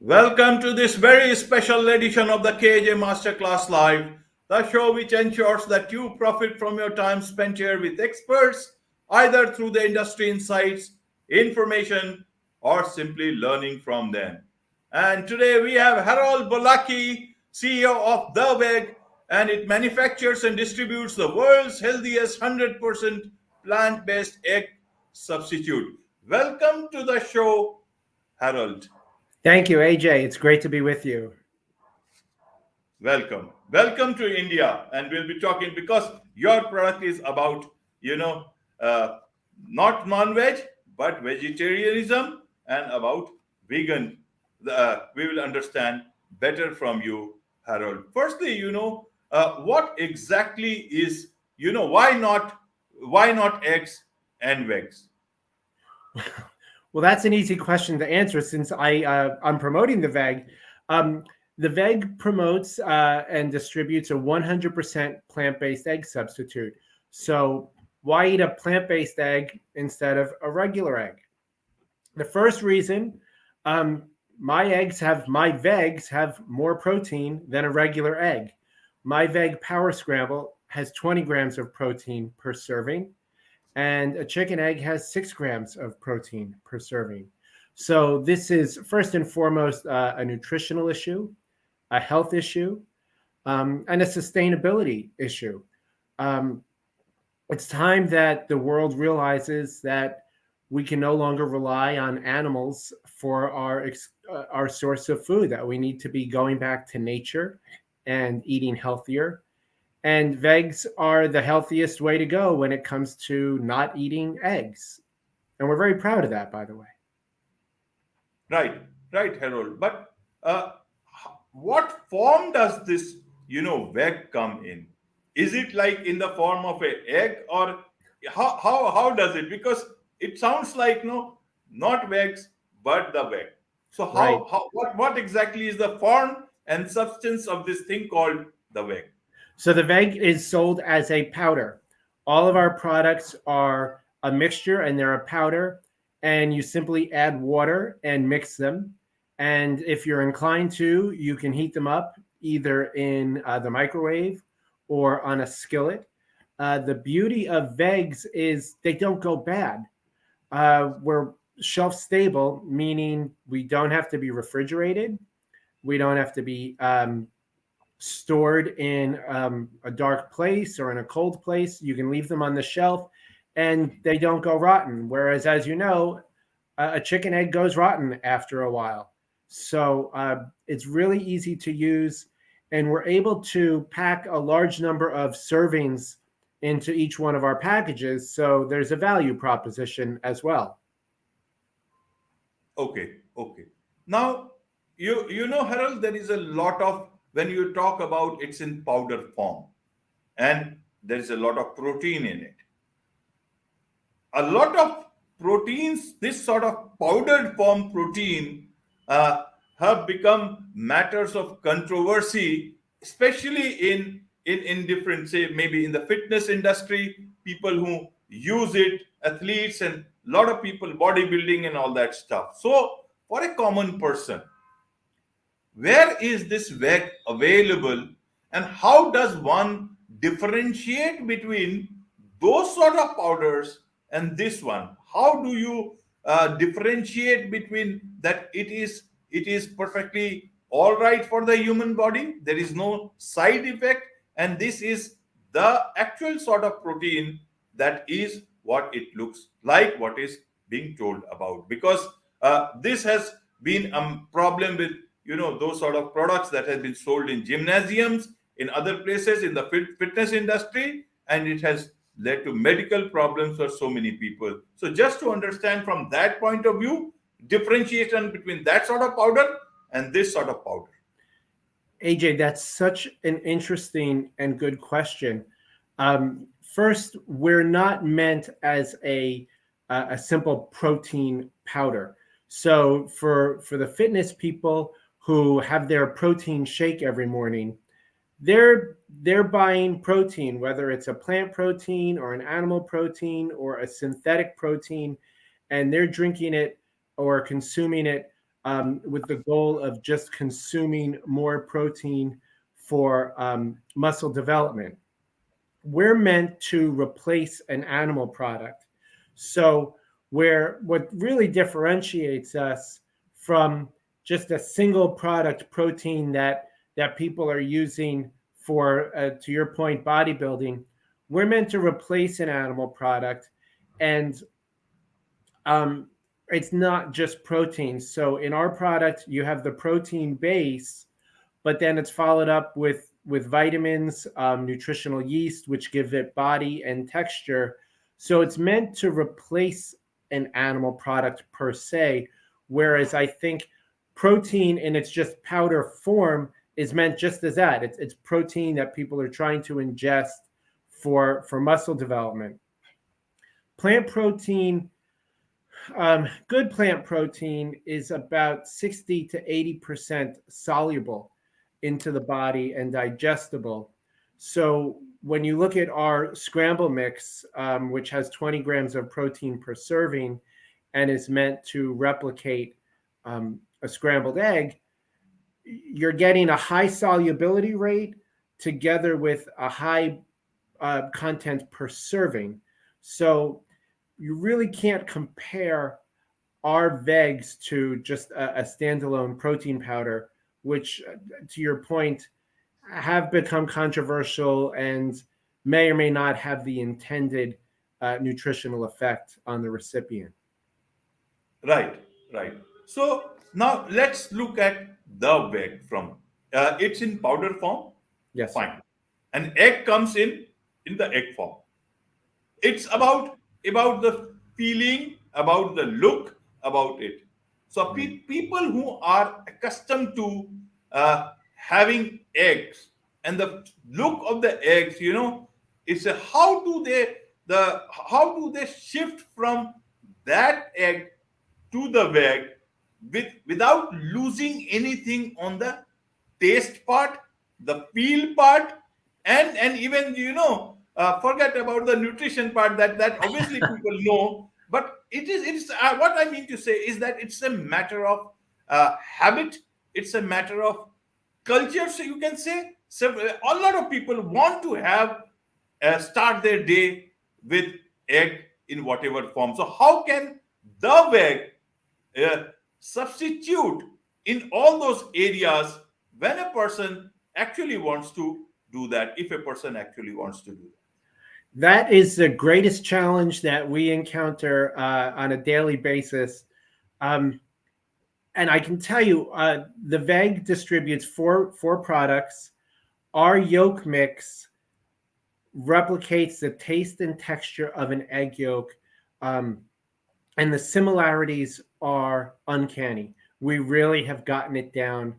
Welcome to this very special edition of the KAJ Masterclass Live, the show which ensures that you profit from your time spent here with experts, either through the industry insights, information, or simply learning from them. And today we have Harold Bollaci, CEO of The Veggs, and it manufactures and distributes the world's healthiest 100% plant-based egg substitute. Welcome to the show, Harold. Thank you, AJ. It's great to be with you. Welcome. Welcome to India. And we'll be talking because your product is about, not non-veg, but vegetarianism and about vegan. We will understand better from you, Harold. Firstly, what exactly is, why not eggs and vegs? Well, that's an easy question to answer since I'm promoting the Vegg. The Vegg promotes and distributes a 100% plant-based egg substitute. So why eat a plant-based egg instead of a regular egg? The first reason, my Veggs have more protein than a regular egg. My Vegg Power Scramble has 20 grams of protein per serving, and a chicken egg has 6 grams of protein per serving. So this is first and foremost a nutritional issue, a health issue, and a sustainability issue. It's time that the world realizes that we can no longer rely on animals for our source of food, that we need to be going back to nature and eating healthier. And Veggs are the healthiest way to go when it comes to not eating eggs. And we're very proud of that, by the way. Right, Harold. But what form does this, veg come in? Is it like in the form of an egg, or how does it? Because it sounds like not vegs, but the veg. So what exactly is the form and substance of this thing called the veg? So the Vegg is sold as a powder. All of our products are a mixture and they're a powder, and you simply add water and mix them. And if you're inclined to, you can heat them up either in the microwave or on a skillet. The beauty of Veggs is they don't go bad. We're shelf stable, meaning we don't have to be refrigerated. We don't have to be stored in a dark place or in a cold place. You can leave them on the shelf and they don't go rotten. Whereas, as you know, a chicken egg goes rotten after a while. So it's really easy to use, and we're able to pack a large number of servings into each one of our packages. So there's a value proposition as well. Okay. Now, Harold, there is a lot of, when you talk about it's in powder form, and there is a lot of protein in it. A lot of proteins, this sort of powdered form protein, have become matters of controversy, especially in different, say, maybe in the fitness industry, people who use it, athletes, and a lot of people, bodybuilding and all that stuff. So for a common person, where is this veg available, and how does one differentiate between those sort of powders and this one? How do you differentiate between that it is perfectly all right for the human body, there is no side effect, and this is the actual sort of protein that is what it looks like, what is being told about? Because this has been a problem with those sort of products that have been sold in gymnasiums, in other places in the fitness industry, and it has led to medical problems for so many people. So just to understand from that point of view, differentiation between that sort of powder and this sort of powder. AJ, that's such an interesting and good question. First, we're not meant as a simple protein powder. So for the fitness people who have their protein shake every morning, they're buying protein, whether it's a plant protein or an animal protein or a synthetic protein, and they're drinking it or consuming it with the goal of just consuming more protein for muscle development. We're meant to replace an animal product. So, where what really differentiates us from just a single product protein that people are using for, to your point, bodybuilding, we're meant to replace an animal product, and um, it's not just protein. So in our product, you have the protein base, but then it's followed up with vitamins, nutritional yeast, which give it body and texture. So it's meant to replace an animal product per se, whereas I think protein in its just powder form is meant just as that. It's protein that people are trying to ingest for muscle development. Plant protein, good plant protein is about 60 to 80% soluble into the body and digestible. So when you look at our scramble mix, which has 20 grams of protein per serving and is meant to replicate a scrambled egg, you're getting a high solubility rate together with a high content per serving. So you really can't compare our Veggs to just a standalone protein powder, which, to your point, have become controversial and may or may not have the intended nutritional effect on the recipient. Right, right. So now let's look at the egg from it's in powder form. Yes, sir. Fine. An egg comes in the egg form. It's about the feeling, about the look, about it. So Right. people who are accustomed to having eggs and the look of the eggs, it's a how do they shift from that egg to the egg without losing anything on the taste part, the feel part, and even forget about the nutrition part that obviously people know. But it's what I mean to say is that it's a matter of habit. It's a matter of culture. So you can say so. A lot of people want to have start their day with egg in whatever form. So how can the egg uh, substitute in all those areas when a person actually wants to do that, if a person actually wants to do that? That is the greatest challenge that we encounter on a daily basis. Um, and I can tell you, the VEG distributes four products. Our yolk mix replicates the taste and texture of an egg yolk, um, and the similarities are uncanny. We really have gotten it down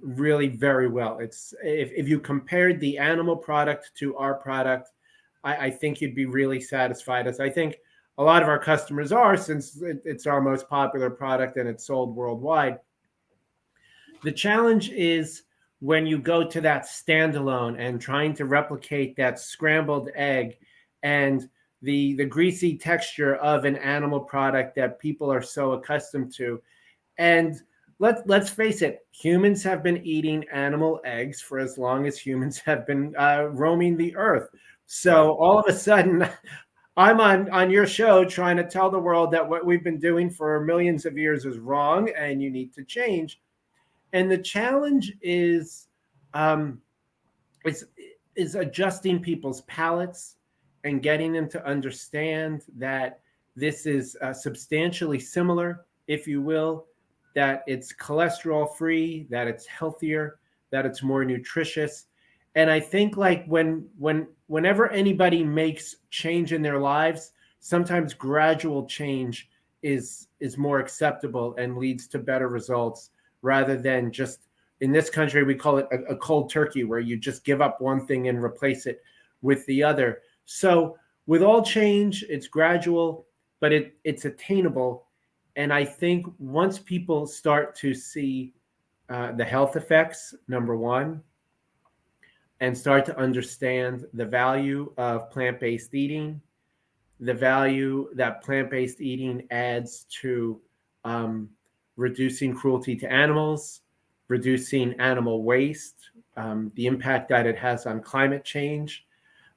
really very well. It's if you compared the animal product to our product, I think you'd be really satisfied, as I think a lot of our customers are, since it's our most popular product and it's sold worldwide. The challenge is when you go to that standalone and trying to replicate that scrambled egg and the greasy texture of an animal product that people are so accustomed to. And let's face it, humans have been eating animal eggs for as long as humans have been roaming the earth. Right. So all of a sudden, I'm on your show trying to tell the world that what we've been doing for millions of years is wrong and you need to change. And the challenge um, is is adjusting people's palates and getting them to understand that this is substantially similar, if you will, that it's cholesterol free, that it's healthier, that it's more nutritious. And I think like whenever anybody makes change in their lives, sometimes gradual change is more acceptable and leads to better results rather than just, in this country we call it a cold turkey, where you just give up one thing and replace it with the other. So with all change, it's gradual, but it's attainable. And I think once people start to see the health effects, number one, and start to understand the value of plant-based eating, the value that plant-based eating adds to um, reducing cruelty to animals, reducing animal waste, the impact that it has on climate change.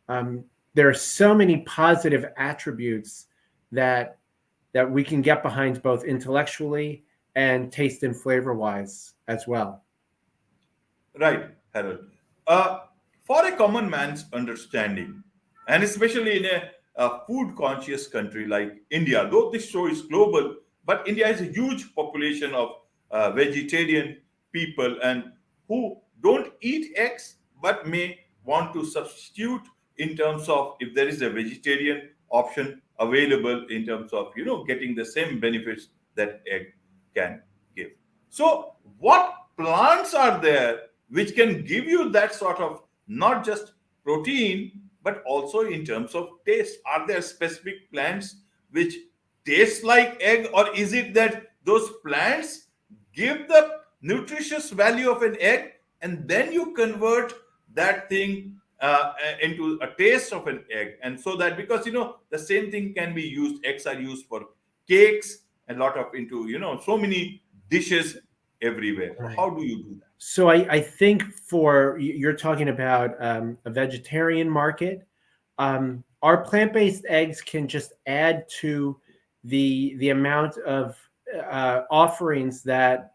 Um, there are so many positive attributes that we can get behind both intellectually and taste and flavor wise as well. Right, Harold. Uh, for a common man's understanding, and especially in a food conscious country like India, though this show is global, but India has a huge population of vegetarian people and who don't eat eggs but may want to substitute in terms of if there is a vegetarian option available in terms of getting the same benefits that egg can give. So what plants are there which can give you that sort of not just protein but also in terms of taste? Are there specific plants which taste like egg, or is it that those plants give the nutritious value of an egg and then you convert that thing into a taste of an egg? And so that, because the same thing can be used, eggs are used for cakes, a lot of into so many dishes everywhere. So Right. how do you do that? So I think for you're talking about a vegetarian market. Our plant-based eggs can just add to the amount of offerings that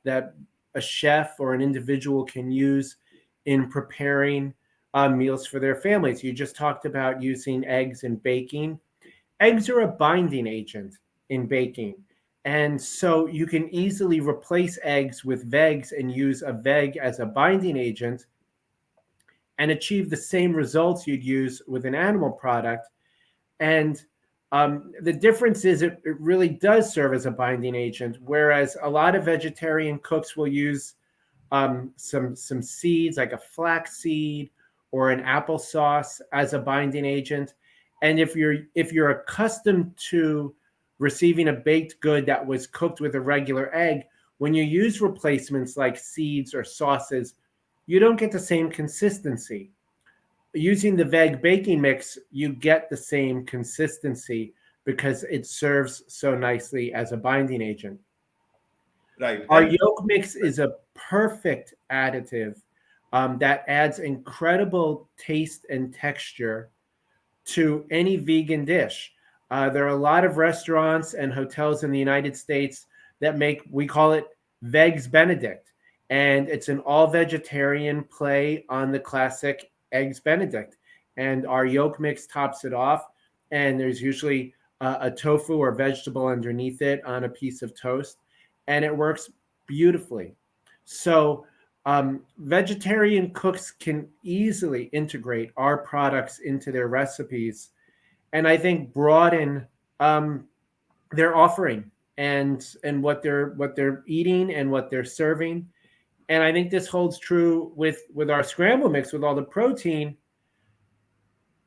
a chef or an individual can use in preparing meals for their families. You just talked about using eggs in baking. Eggs are a binding agent in baking. And so you can easily replace eggs with Veggs and use a Vegg as a binding agent and achieve the same results you'd use with an animal product. And the difference is it really does serve as a binding agent, whereas a lot of vegetarian cooks will use some seeds like a flax seed or an applesauce as a binding agent. And if you're accustomed to receiving a baked good that was cooked with a regular egg, when you use replacements like seeds or sauces, you don't get the same consistency. Using the Veg baking mix, you get the same consistency because it serves so nicely as a binding agent. Right. Our yolk mix is a perfect additive that adds incredible taste and texture to any vegan dish. There are a lot of restaurants and hotels in the United States that we call it Veggs Benedict. And it's an all vegetarian play on the classic Eggs Benedict. And our yolk mix tops it off. And there's usually a tofu or vegetable underneath it on a piece of toast. And it works beautifully. So, vegetarian cooks can easily integrate our products into their recipes, and I think broaden their offering and what they're eating and what they're serving. And I think this holds true with our scramble mix with all the protein.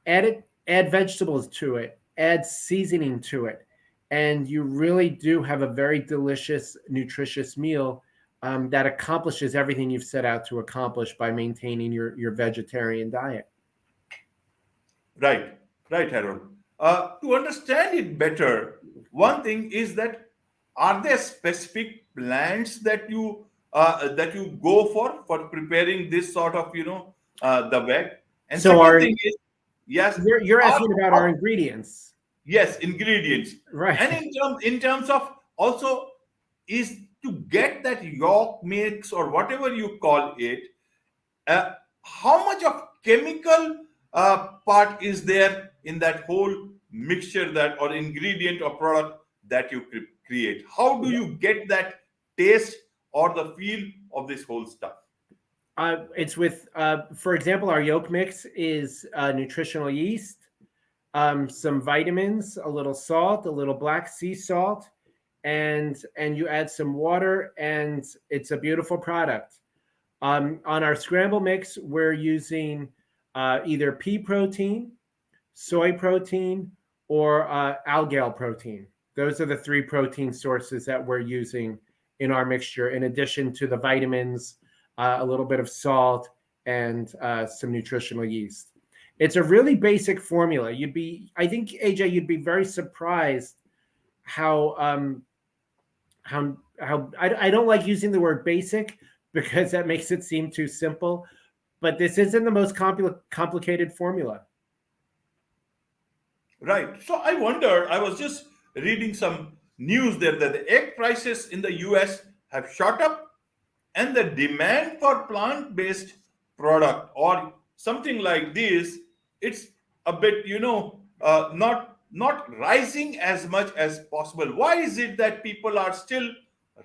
Add vegetables to it, add seasoning to it, and you really do have a very delicious, nutritious meal that accomplishes everything you've set out to accomplish by maintaining your vegetarian diet. Right, right, Harold. To understand it better, one thing is that are there specific plants that you go for preparing this sort of the veg? And So second our thing is, yes, you're are, asking about our ingredients, yes, ingredients. And right? in terms of also is to get that yolk mix or whatever you call it, uh, how much of chemical part is there in that whole mixture that or ingredient or product that you create? How do you get that taste or the feel of this whole stuff? It's with, for example, our yolk mix is nutritional yeast, some vitamins, a little salt, a little black sea salt, and you add some water, and it's a beautiful product. On our scramble mix, we're using either pea protein, soy protein, or algal protein. Those are the three protein sources that we're using in our mixture, in addition to the vitamins, a little bit of salt, and some nutritional yeast. It's a really basic formula. I think, AJ, you'd be very surprised how I don't like using the word basic because that makes it seem too simple, but this isn't the most complicated formula. Right. So I wonder, I was just reading some news there that the egg prices in the US have shot up, and the demand for plant-based product or something like this, it's a bit, not rising as much as possible. Why is it that people are still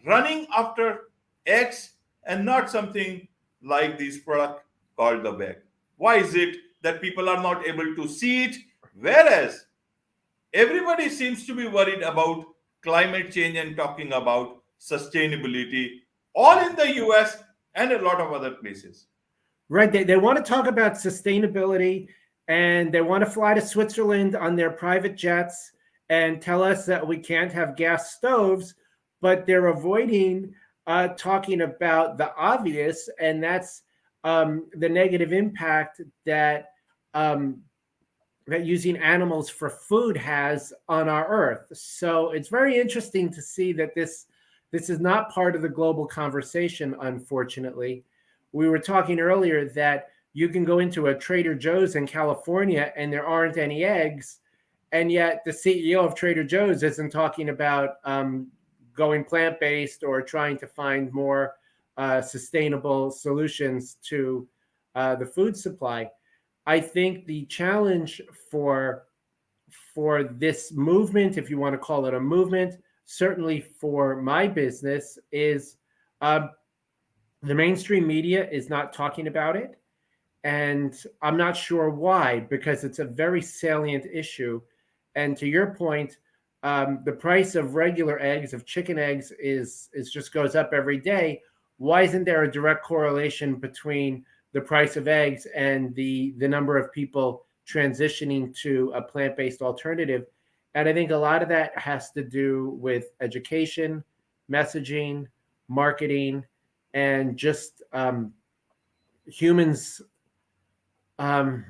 running after eggs and not something like this product called the veg? Why is it that people are not able to see it, whereas everybody seems to be worried about climate change and talking about sustainability, all in the US and a lot of other places? Right. They want to talk about sustainability and they want to fly to Switzerland on their private jets and tell us that we can't have gas stoves, but they're avoiding talking about the obvious, and that's the negative impact um, that using animals for food has on our earth. So it's very interesting to see that this is not part of the global conversation, unfortunately. We were talking earlier that you can go into a Trader Joe's in California and there aren't any eggs, and yet the CEO of Trader Joe's isn't talking about going plant-based or trying to find more sustainable solutions to the food supply. I think the challenge for this movement, if you want to call it a movement, certainly for my business, is um, the mainstream media is not talking about it, and I'm not sure why, because it's a very salient issue. And to your point, the price of regular eggs, of chicken eggs, is just goes up every day. Why isn't there a direct correlation between the price of eggs and the number of people transitioning to a plant-based alternative? And I think a lot of that has to do with education, messaging, marketing, and just humans um,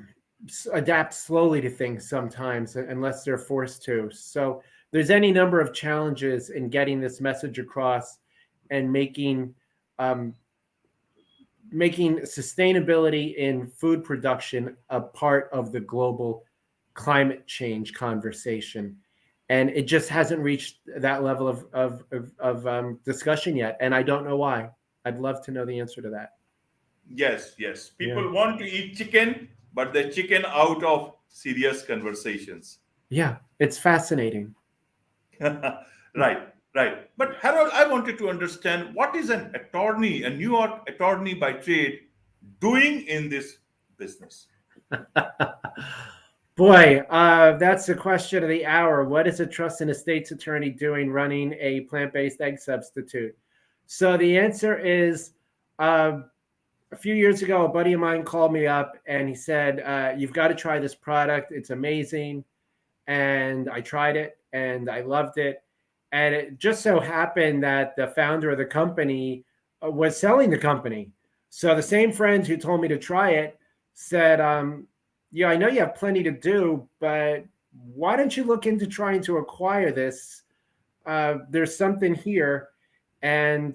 adapt slowly to things sometimes unless they're forced to. So there's any number of challenges in getting this message across and um, making sustainability in food production a part of the global climate change conversation. And it just hasn't reached that level of discussion yet. And I don't know why. I'd love to know the answer to that. Yes, yes. Yeah. People want to eat chicken, but the chicken out of serious conversations. Yeah. It's fascinating. Right, right. But Harold, I wanted to understand, what is an attorney, a New York attorney by trade, doing in this business? Boy, that's the question of the hour. What is a trust and estates attorney doing running a plant based egg substitute? So the answer is uh, a few years ago, a buddy of mine called me up and he said, "You've got to try this product. It's amazing." And I tried it and I loved it. And it just so happened that the founder of the company was selling the company. So the same friend who told me to try it said, "Yeah, I know you have plenty to do, but why don't you look into trying to acquire this? There's something here." And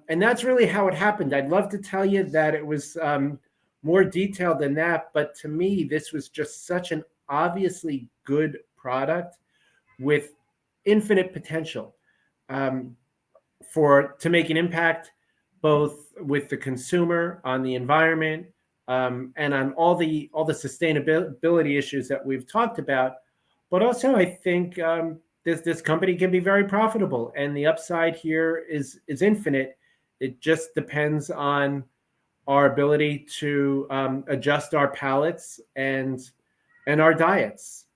that's really how it happened. I'd love to tell you that it was more detailed than that, but to me, this was just such an obviously good product with infinite potential um, for to make an impact both with the consumer, on the environment, and on all the sustainability issues that we've talked about. But also, I think this company can be very profitable, and the upside here is infinite. It just depends on our ability to adjust our palates and our diets.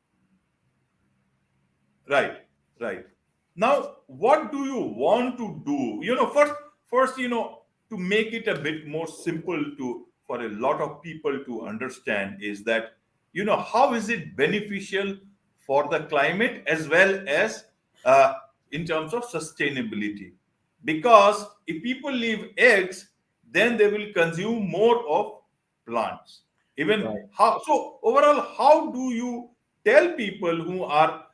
Right, right. Now, what do you want to do? First, to make it a bit more simple to for a lot of people to understand is that, how is it beneficial for the climate as well as uh, in terms of sustainability? Because if people leave eggs, then they will consume more of plants. Even Right. how so overall, how do you tell people who are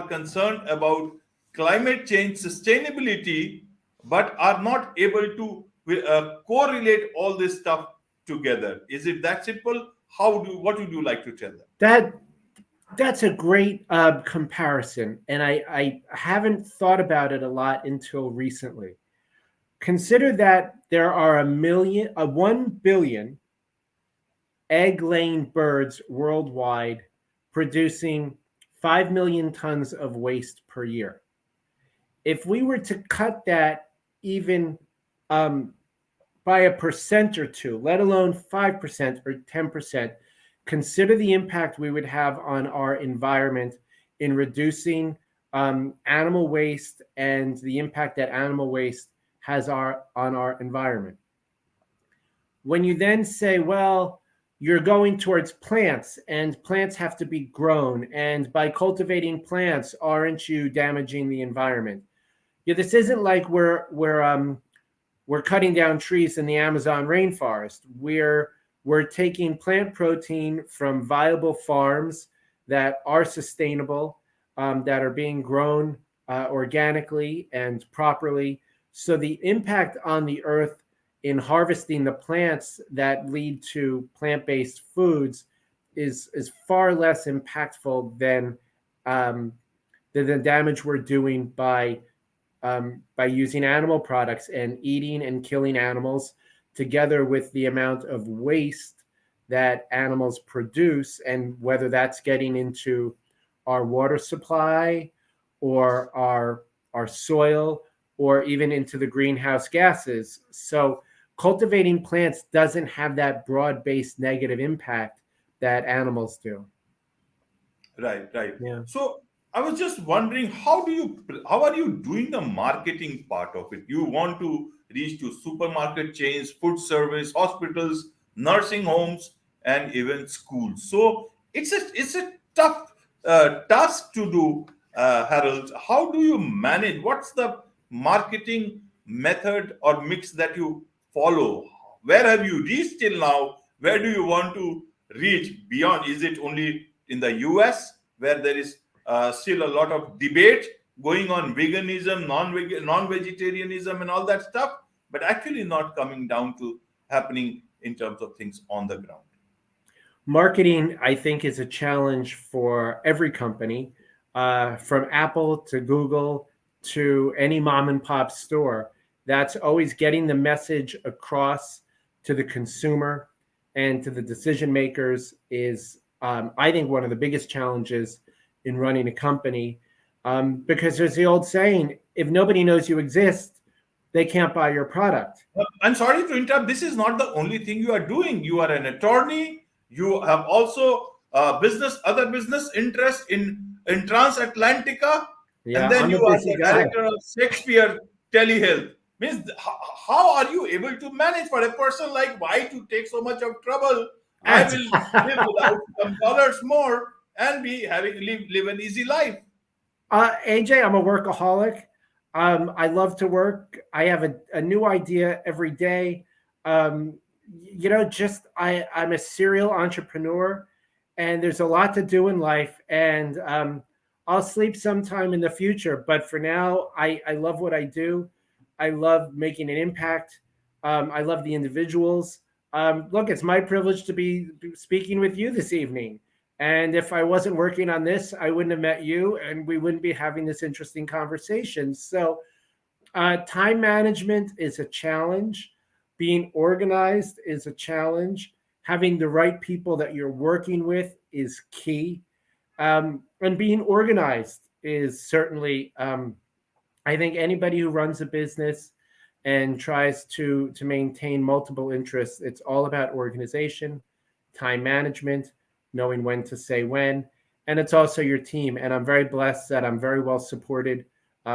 concerned about climate change, sustainability, but are not able to correlate all this stuff together. Is it that simple? What would you like to tell them? That that's a great comparison, and I haven't thought about it a lot until recently. Consider that there are 1 billion egg-laying birds worldwide, producing 5 million tons of waste per year. If we were to cut that even um, by a percent or two, let alone 5% or 10%, consider the impact we would have on our environment in reducing animal waste and the impact that animal waste has on our environment. When you then say, well, you're going towards plants and plants have to be grown, and by cultivating plants, aren't you damaging the environment? Yeah, this isn't like we're cutting down trees in the Amazon rainforest. We're taking plant protein from viable farms that are sustainable, that are being grown organically and properly. So the impact on the earth in harvesting the plants that lead to plant-based foods is far less impactful um, than the damage we're doing by using animal products and eating and killing animals, together with the amount of waste that animals produce, and whether that's getting into our water supply or our soil or even into the greenhouse gases. So cultivating plants doesn't have that broad-based negative impact that animals do. Right, right. Yeah. So I was just wondering, how are you doing the marketing part of it? You want to reach to supermarket chains, food service, hospitals, nursing homes, and even schools. So it's a tough task to do, Harold. How do you manage? What's the marketing method or mix that you follow? Where have you reached till now? Where do you want to reach beyond? Is it only in the US where there is still a lot of debate going on veganism, non-vegetarianism, and all that stuff, but actually not coming down to happening in terms of things on the ground? Marketing, I think, is a challenge for every company, from Apple to Google to any mom and pop store. That's always getting the message across to the consumer and to the decision makers is, I think, one of the biggest challenges in running a company. Because there's the old saying, if nobody knows you exist, they can't buy your product. I'm sorry to interrupt. This is not the only thing you are doing. You are an attorney. You have also other business interests in Transatlantica, and Yeah, then I'm you a are busy the guy. director of Shakespeare Telehealth. Means how are you able to manage for a person like why to take so much of trouble? I will live without some dollars more and be having live an easy life. AJ, I'm a workaholic. I love to work. I have a new idea every day. Um, just I'm a serial entrepreneur, and there's a lot to do in life. And I'll sleep sometime in the future, but for now, I love what I do. I love making an impact. I love the individuals. Look, it's my privilege to be speaking with you this evening. And if I wasn't working on this, I wouldn't have met you and we wouldn't be having this interesting conversation. So, time management is a challenge. Being organized is a challenge. Having the right people that you're working with is key. And being organized is certainly, I think, anybody who runs a business and tries to maintain multiple interests, it's all about organization, time management, knowing when to say when, and it's also your team. And I'm very blessed that I'm very well supported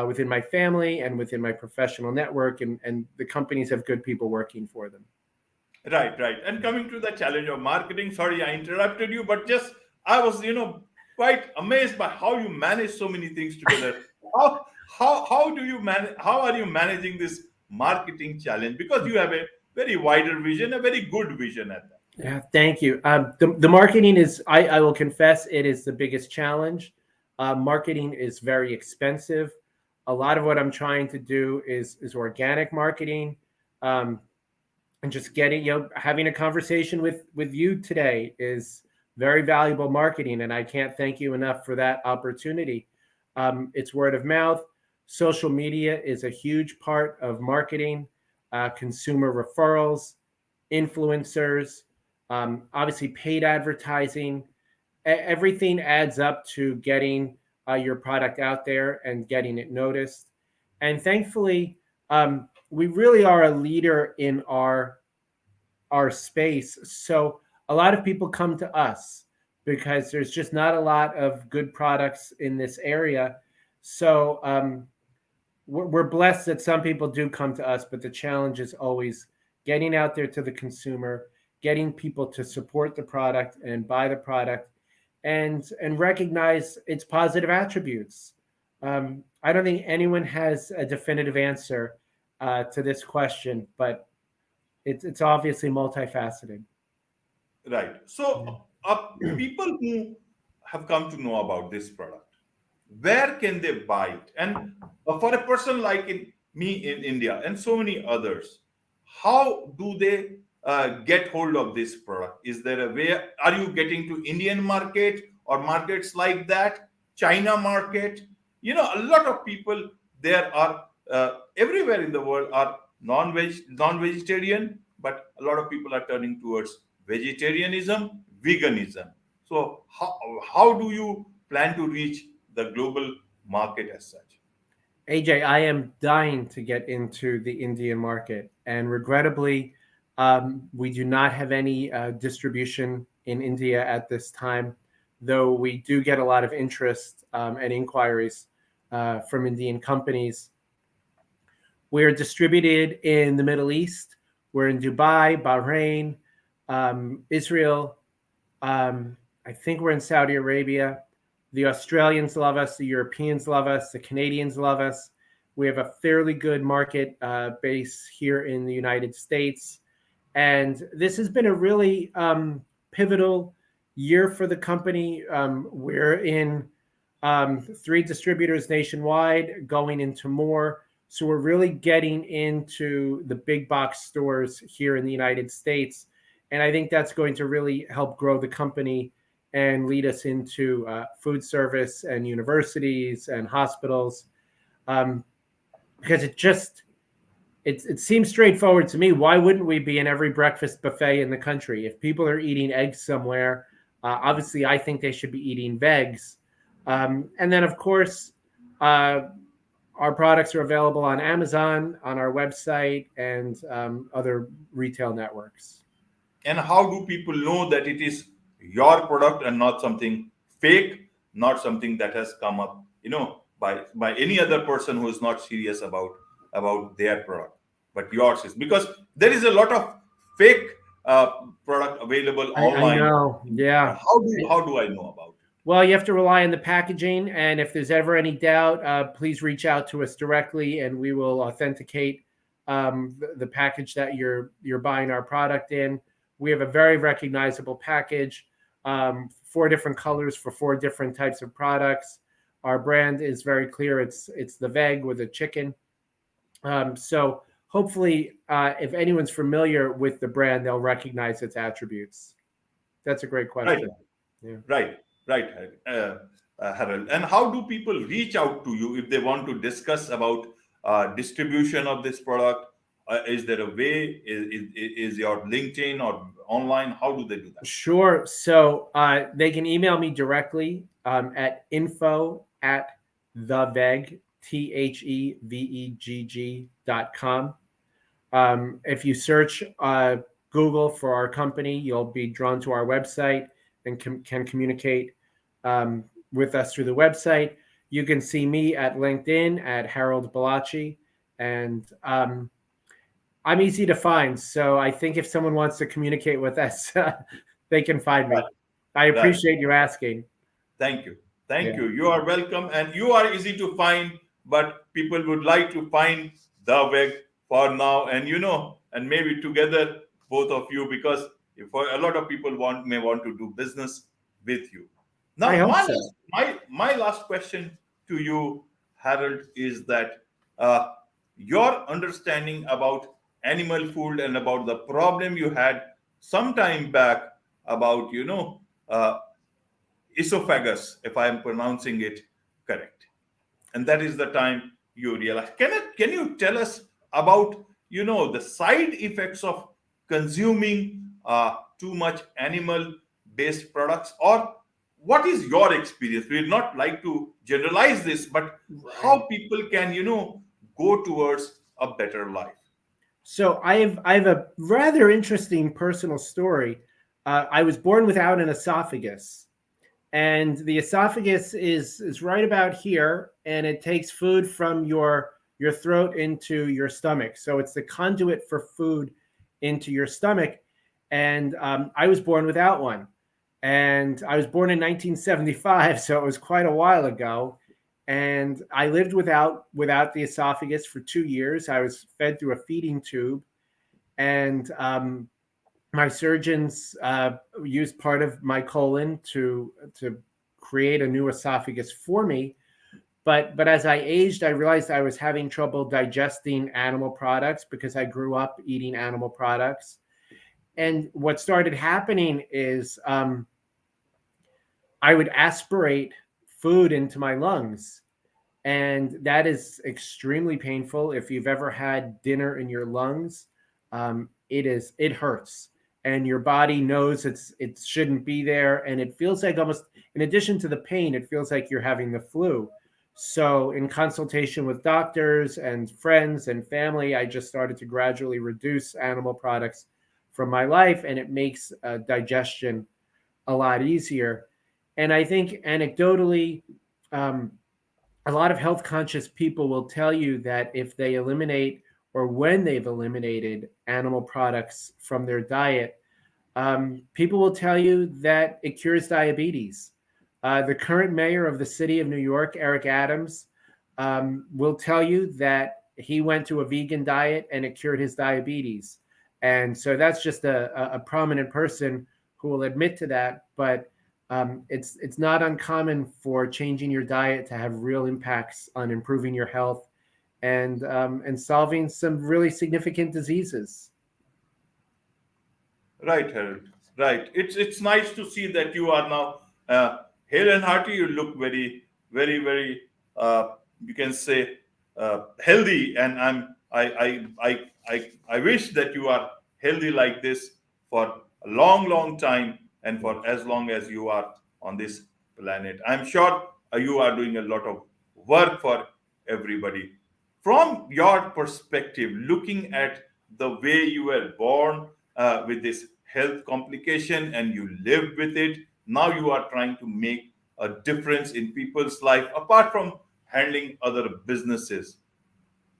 within my family and within my professional network, and the companies have good people working for them. Right, right. And coming to the challenge of marketing, sorry I interrupted you, but just I was, quite amazed by how you manage so many things together. How do you manage? How are you managing this marketing challenge? Because you have a very wider vision, a very good vision at that. Yeah, thank you. The marketing is, I will confess, it is the biggest challenge. Marketing is very expensive. A lot of what I'm trying to do is organic marketing, um, and just getting, having a conversation with you today is very valuable marketing, and I can't thank you enough for that opportunity. It's word of mouth. Social media is a huge part of marketing, consumer referrals, influencers, obviously paid advertising. Everything adds up to getting your product out there and getting it noticed. And thankfully, we really are a leader in our space. So a lot of people come to us because there's just not a lot of good products in this area. So we're blessed that some people do come to us, but the challenge is always getting out there to the consumer, getting people to support the product and buy the product, and recognize its positive attributes. I don't think anyone has a definitive answer to this question, but it's obviously multifaceted. Right. Yeah. So, people who have come to know about this product, where can they buy it? And for a person like me in India and so many others, how do they get hold of this product? Is there a way? Are you getting to Indian market or markets like that, China market? A lot of people there are everywhere in the world are non-vegetarian, but a lot of people are turning towards vegetarianism, veganism. So how do you plan to reach the global market as such? AJ, I am dying to get into the Indian market, and regrettably, we do not have any distribution in India at this time, though we do get a lot of interest and inquiries from Indian companies. We're distributed in the Middle East. We're in Dubai, Bahrain, Israel. I think we're in Saudi Arabia. The Australians love us. The Europeans love us. The Canadians love us. We have a fairly good market base here in the United States. And this has been a really pivotal year for the company. We're in 3 distributors nationwide, going into more. So we're really getting into the big box stores here in the United States. And I think that's going to really help grow the company and lead us into food service and universities and hospitals. Because it seems straightforward to me. Why wouldn't we be in every breakfast buffet in the country? If people are eating eggs somewhere, obviously I think they should be eating Veggs. And then, of course, our products are available on Amazon, on our website, and other retail networks. And how do people know that it is your product and not something fake, not something that has come up, by any other person who is not serious about their product, but yours is, because there is a lot of fake product available I online. know, yeah. How do I know about it? Well, you have to rely on the packaging, and if there's ever any doubt, please reach out to us directly, and we will authenticate the package that you're buying our product in. We have a very recognizable package, 4 different colors for 4 different types of products. Our brand is very clear. It's the Veg with a chicken. So hopefully, if anyone's familiar with the brand, they'll recognize its attributes. That's a great Right. question. Yeah. Right, Harold. And how do people reach out to you if they want to discuss about distribution of this product? Is there a way? Is your LinkedIn or online? How do they do that? Sure. So they can email me directly at info@theveg, THEVEGG.com. If you search Google for our company, you'll be drawn to our website and can communicate with us through the website. You can see me at LinkedIn at Harold Bollaci, and I'm easy to find. So I think if someone wants to communicate with us, they can find me. Right. I appreciate you asking. Thank you. Yeah. You are welcome, and you are easy to find. But people would like to find the Veg for now, and maybe together, both of you, because for a lot of people may want to do business with you. I Now, hope so. my last question to you, Harold, is that uh, your understanding about animal food and about the problem you had some time back about, uh, esophagus, if I am pronouncing it correct. And that is the time you realize. Can you tell us about, the side effects of consuming too much animal based products, or what is your experience? We'd not like to generalize this, but how Right. people can, go towards a better life. So I have a rather interesting personal story. I was born without an esophagus, and the esophagus is right about here, and it takes food from your throat into your stomach. So it's the conduit for food into your stomach. And I was born without one, and I was born in 1975, so it was quite a while ago. And I lived without the esophagus for 2 years. I was fed through a feeding tube, and my surgeons used part of my colon to create a new esophagus for me. But as I aged, I realized I was having trouble digesting animal products because I grew up eating animal products. And what started happening is I would aspirate food into my lungs, and that is extremely painful. If you've ever had dinner in your lungs, it hurts, and your body knows it shouldn't be there, and it feels like, almost in addition to the pain, it feels like you're having the flu. So in consultation with doctors and friends and family, I just started to gradually reduce animal products from my life, and it makes digestion a lot easier. And I think anecdotally, um, a lot of health conscious people will tell you that if they eliminate, or when they've eliminated animal products from their diet, people will tell you that it cures diabetes. The current mayor of the city of New York, Eric Adams, will tell you that he went to a vegan diet and it cured his diabetes. And so that's just a prominent person who will admit to that. But it's not uncommon for changing your diet to have real impacts on improving your health and solving some really significant diseases. Right, Harold. Right. It's nice to see that you are now hale and hearty. You look very, very, very. You can say healthy, and I wish that you are healthy like this for a long, long time, and for as long as you are on this planet. I'm sure you are doing a lot of work for everybody. From your perspective, looking at the way you were born with this health complication and you lived with it, now you are trying to make a difference in people's life apart from handling other businesses.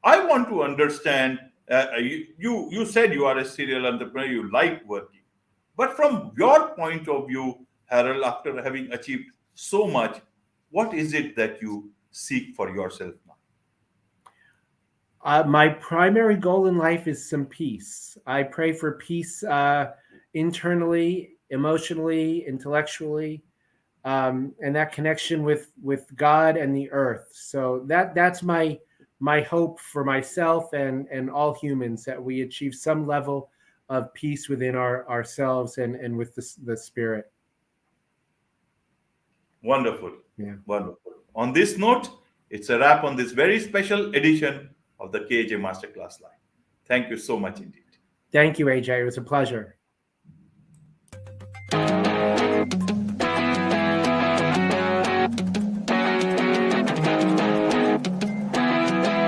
I want to understand. You said you are a serial entrepreneur. You like working, but from your point of view, Harold, after having achieved so much, what is it that you seek for yourself now? My primary goal in life is some peace. I pray for peace internally, emotionally, intellectually, and that connection with God and the earth. So that's my hope for myself and all humans, that we achieve some level of peace within ourselves and with the spirit. Wonderful. Yeah. Wonderful. On this note, it's a wrap on this very special edition of the KAJ Masterclass Live. Thank you so much indeed. Thank you, AJ. It was a pleasure.